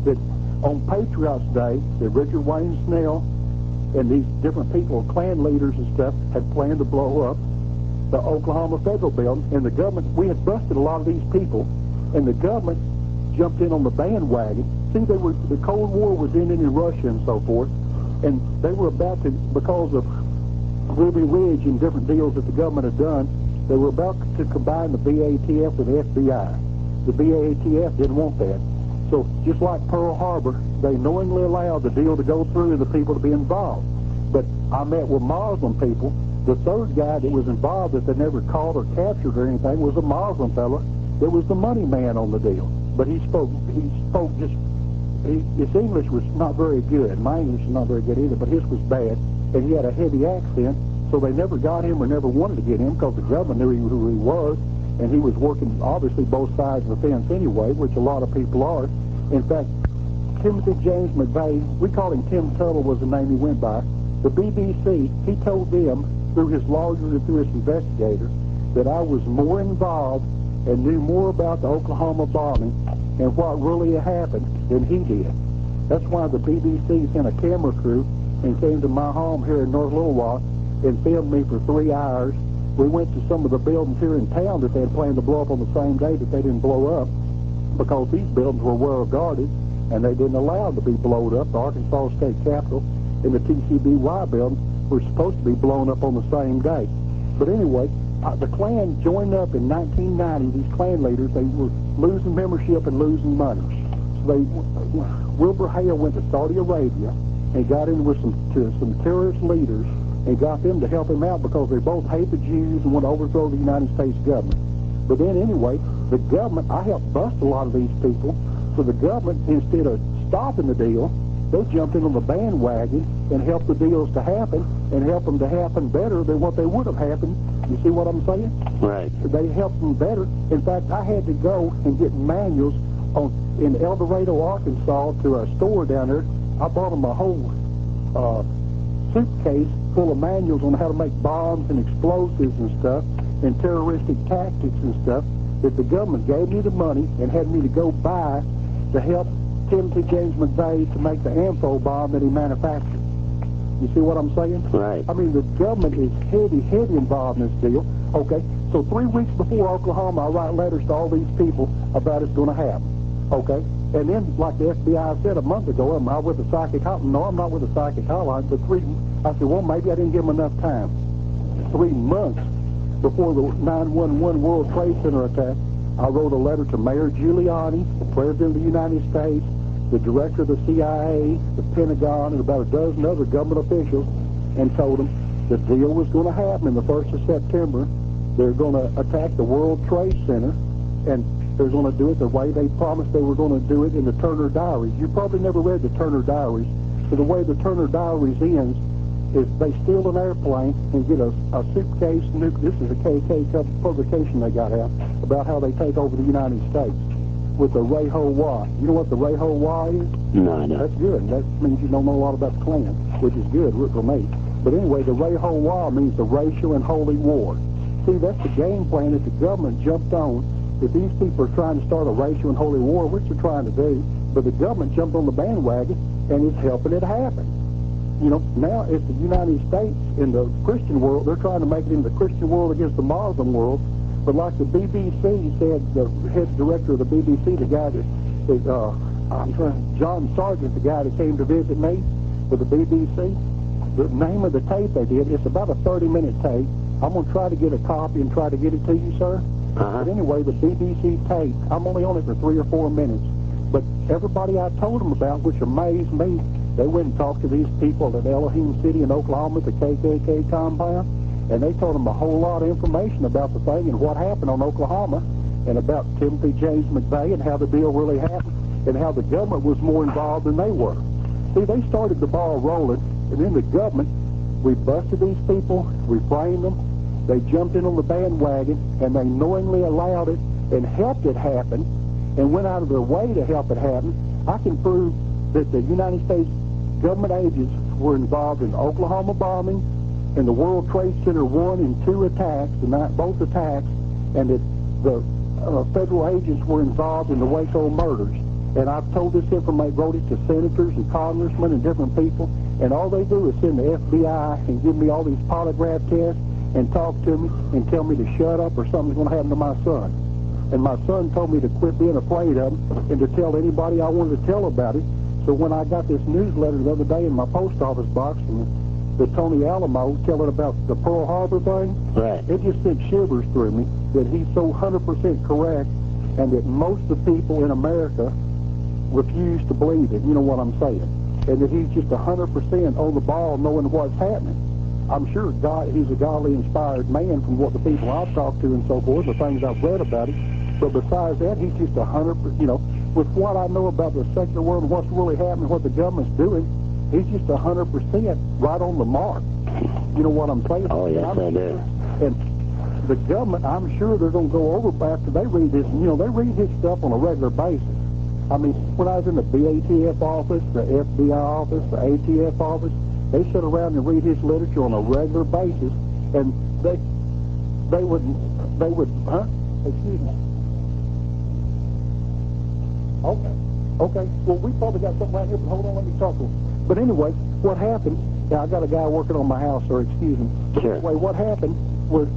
that on Patriots Day, that Richard Wayne Snell and these different people, Klan leaders and stuff, had planned to blow up the Oklahoma Federal Building, and the government, we had busted a lot of these people, and the government jumped in on the bandwagon. See, the Cold War was ending in Russia and so forth, and they were about to, because of Ruby Ridge and different deals that the government had done, they were about to combine the BATF with the FBI. The BATF didn't want that. So just like Pearl Harbor, they knowingly allowed the deal to go through and the people to be involved. But I met with Muslim people. The third guy that was involved that they never caught or captured or anything was a Muslim fella that was the money man on the deal. But his English was not very good. My English is not very good either, but his was bad. And he had a heavy accent, so they never got him or never wanted to get him because the government knew who he was. And he was working, obviously, both sides of the fence anyway, which a lot of people are. In fact, Timothy James McVeigh, we call him Tim Tuttle was the name he went by. The BBC, he told them, through his lawyer and through his investigator, that I was more involved and knew more about the Oklahoma bombing and what really happened than he did. That's why the BBC sent a camera crew and came to my home here in North Little Rock and filmed me for 3 hours. We went to some of the buildings here in town that they had planned to blow up on the same day that they didn't blow up because these buildings were well guarded and they didn't allow them to be blown up. The Arkansas State Capitol and the TCBY building were supposed to be blown up on the same day. But anyway, the Klan joined up in 1990. These Klan leaders, they were losing membership and losing money. So Wilbur Hale went to Saudi Arabia and got in with some terrorist leaders and got them to help him out because they both hate the Jews and want to overthrow the United States government. But then anyway, the government, I helped bust a lot of these people, so the government, instead of stopping the deal, they jumped in on the bandwagon and helped the deals to happen and helped them to happen better than what they would have happened. You see what I'm saying? Right. They helped them better. In fact, I had to go and get manuals in El Dorado, Arkansas, to a store down there. I bought them a whole suitcase full of manuals on how to make bombs and explosives and stuff and terroristic tactics and stuff that the government gave me the money and had me to go buy to help Timothy James McVeigh to make the Ampho bomb that he manufactured. You see what I'm saying? Right. I mean, the government is heavy involved in this deal. Okay, so 3 weeks before Oklahoma, I write letters to all these people about it's going to happen. Okay? And then, like the FBI said a month ago, am I with the psychic hotline? No, I'm not with the psychic hotline. But I said, well, maybe I didn't give them enough time. 3 months before the 9/11 World Trade Center attack, I wrote a letter to Mayor Giuliani, the President of the United States, the Director of the CIA, the Pentagon, and about a dozen other government officials, and told them the deal was going to happen in the 1st of September. They're going to attack the World Trade Center, and they're going to do it the way they promised they were going to do it in the Turner Diaries. You probably never read the Turner Diaries, but the way the Turner Diaries ends is they steal an airplane and get a suitcase. This is a KK publication they got out about how they take over the United States with the Ray-Ho-Wah. You know what the Ray-Ho-Wah is? No, I don't. That's good. That means you don't know a lot about the Klan, which is good for me. But anyway, the Ray-Ho-Wah means the racial and holy war. See, that's the game plan that the government jumped on. If these people are trying to start a racial and holy war, which they're trying to do, but the government jumped on the bandwagon and is helping it happen. You know, now it's the United States in the Christian world. They're trying to make it in the Christian world against the Muslim world. But like the BBC said, the head director of the BBC, the guy John Sargent, the guy that came to visit me with the BBC, the name of the tape they did, it's about a 30-minute tape. I'm going to try to get a copy and try to get it to you, sir. But anyway, the BBC tape, I'm only on it for 3 or 4 minutes. But everybody I told them about, which amazed me, they went and talked to these people at Elohim City in Oklahoma, the KKK compound, and they told them a whole lot of information about the thing and what happened on Oklahoma and about Timothy James McVeigh and how the deal really happened and how the government was more involved than they were. See, they started the ball rolling, and then the government, we busted these people, we framed them, they jumped in on the bandwagon, and they knowingly allowed it and helped it happen and went out of their way to help it happen. I can prove that the United States government agents were involved in the Oklahoma bombing and the World Trade Center 1 and 2 attacks, both attacks, and that the federal agents were involved in the Waco murders. And I've told this information, wrote it to senators and congressmen and different people, and all they do is send the FBI and give me all these polygraph tests and talk to me and tell me to shut up or something's going to happen to my son. And my son told me to quit being afraid of him and to tell anybody I wanted to tell about it. So when I got this newsletter the other day in my post office box from the Tony Alamo telling about the Pearl Harbor thing, right, it just sent shivers through me that he's so 100% correct and that most of the people in America refuse to believe it, you know what I'm saying, and that he's just 100% on the ball knowing what's happening. I'm sure he's a godly, inspired man from what the people I've talked to and so forth, the things I've read about him. But besides that, he's just 100%, you know, with what I know about the secular world and what's really happening, what the government's doing, he's just 100% right on the mark. You know what I'm saying? Oh, yes, I do. And the government, I'm sure they're going to go over after they read this. You know, they read his stuff on a regular basis. I mean, when I was in the BATF office, the FBI office, the ATF office, they sit around and read his literature on a regular basis, and they would, huh? Excuse me. Okay. Well, we probably got something right here, but hold on, let me talk to him. But anyway, what happened, I got a guy working on my house, sir, excuse me. But sure. Anyway, what happened was,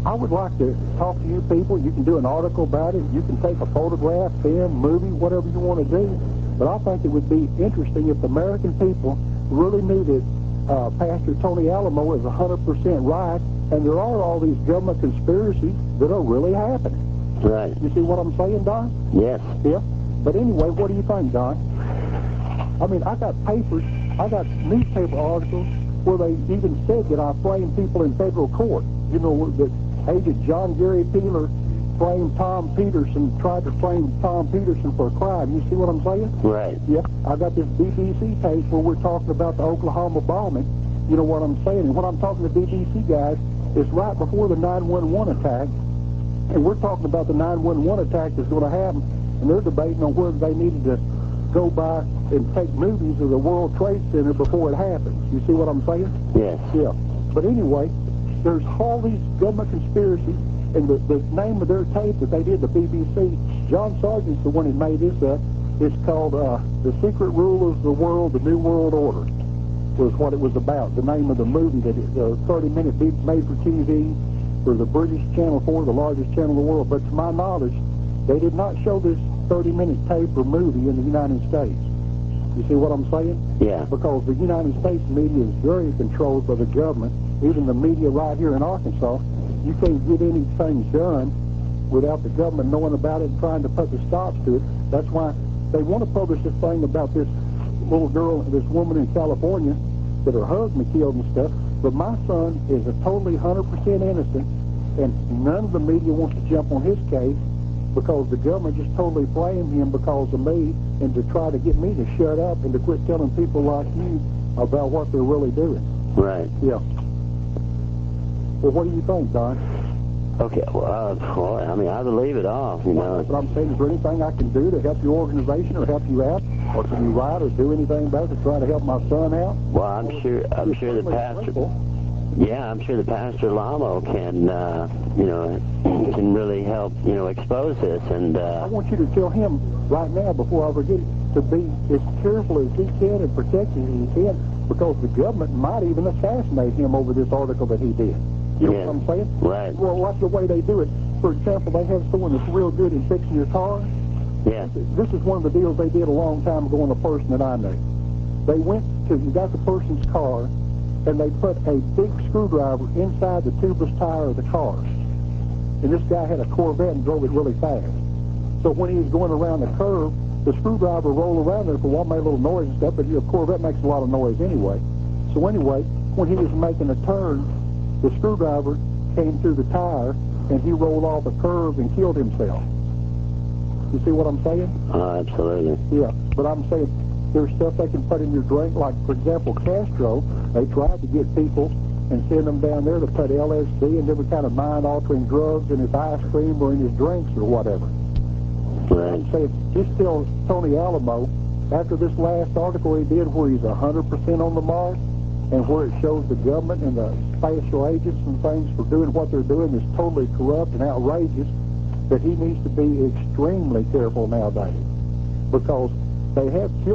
I would like to talk to you people. You can do an article about it. You can take a photograph, film, movie, whatever you want to do. But I think it would be interesting if the American people really knew that Pastor Tony Alamo is 100% right, and there are all these government conspiracies that are really happening. Right. You see what I'm saying, Don? Yes. Yeah. But anyway, what do you think, Don? I mean, I got newspaper articles where they even said that I framed people in federal court. You know, that Agent John Garry Peeler framed Tom Peterson, tried to frame Tom Peterson for a crime. You see what I'm saying? Right. Yeah. I got this BBC tape where we're talking about the Oklahoma bombing. You know what I'm saying? And when I'm talking to BBC guys, it's right before the 9/11 attack. And we're talking about the 9/11 attack that's going to happen. And they're debating on whether they needed to go by and take movies of the World Trade Center before it happens. You see what I'm saying? Yes. Yeah. But anyway, there's all these government conspiracies, and the name of their tape that they did, the BBC, John Sargent's the one who made this up. It's called The Secret Rulers of the World, The New World Order, was what it was about. The name of the movie, that is a 30-minute made for TV for the British Channel 4, the largest channel in the world. But to my knowledge, they did not show this 30-minute tape or movie in the United States. You see what I'm saying? Yeah. Because the United States media is very controlled by the government. Even the media right here in Arkansas, you can't get anything done without the government knowing about it and trying to put the stops to it. That's why they want to publish this thing about this little girl, this woman in California, that her husband killed and stuff. But my son is a totally 100% innocent, and none of the media wants to jump on his case because the government just totally blamed him because of me, and to try to get me to shut up and to quit telling people like you about what they're really doing. Right. Yeah. Well, what do you think, Don? Okay, well, I mean, I believe it all, you know. That's what I'm saying. Is there anything I can do to help your organization or help you out? Or can you write or do anything about it to try to help my son out? Well, I'm sure the pastor... Yeah, I'm sure the Pastor Lamo can, you know, can really help, you know, expose this. And I want you to tell him right now, before I forget, to be as careful as he can and protected as he can, because the government might even assassinate him over this article that he did. You know what I'm saying? Right. Well, watch the way they do it. For example, they have someone that's real good in fixing your car. Yeah. This is one of the deals they did a long time ago on a person that I knew. They got the person's car, and they put a big screwdriver inside the tubeless tire of the car. And this guy had a Corvette and drove it really fast. So when he was going around the curve, the screwdriver rolled around there for a while, made a little noise and stuff, but a Corvette makes a lot of noise anyway. So anyway, when he was making a turn, the screwdriver came through the tire, and he rolled off the curve and killed himself. You see what I'm saying? Absolutely. Yeah, but I'm saying there's stuff they can put in your drink, like, for example, Castro. They tried to get people and send them down there to put LSD and different kind of mind-altering drugs in his ice cream or in his drinks or whatever. Right. I'm saying, just tell Tony Alamo, after this last article he did where he's 100% on the mark, and where it shows the government and the special agents and things for doing what they're doing is totally corrupt and outrageous, that he needs to be extremely careful nowadays. because they have children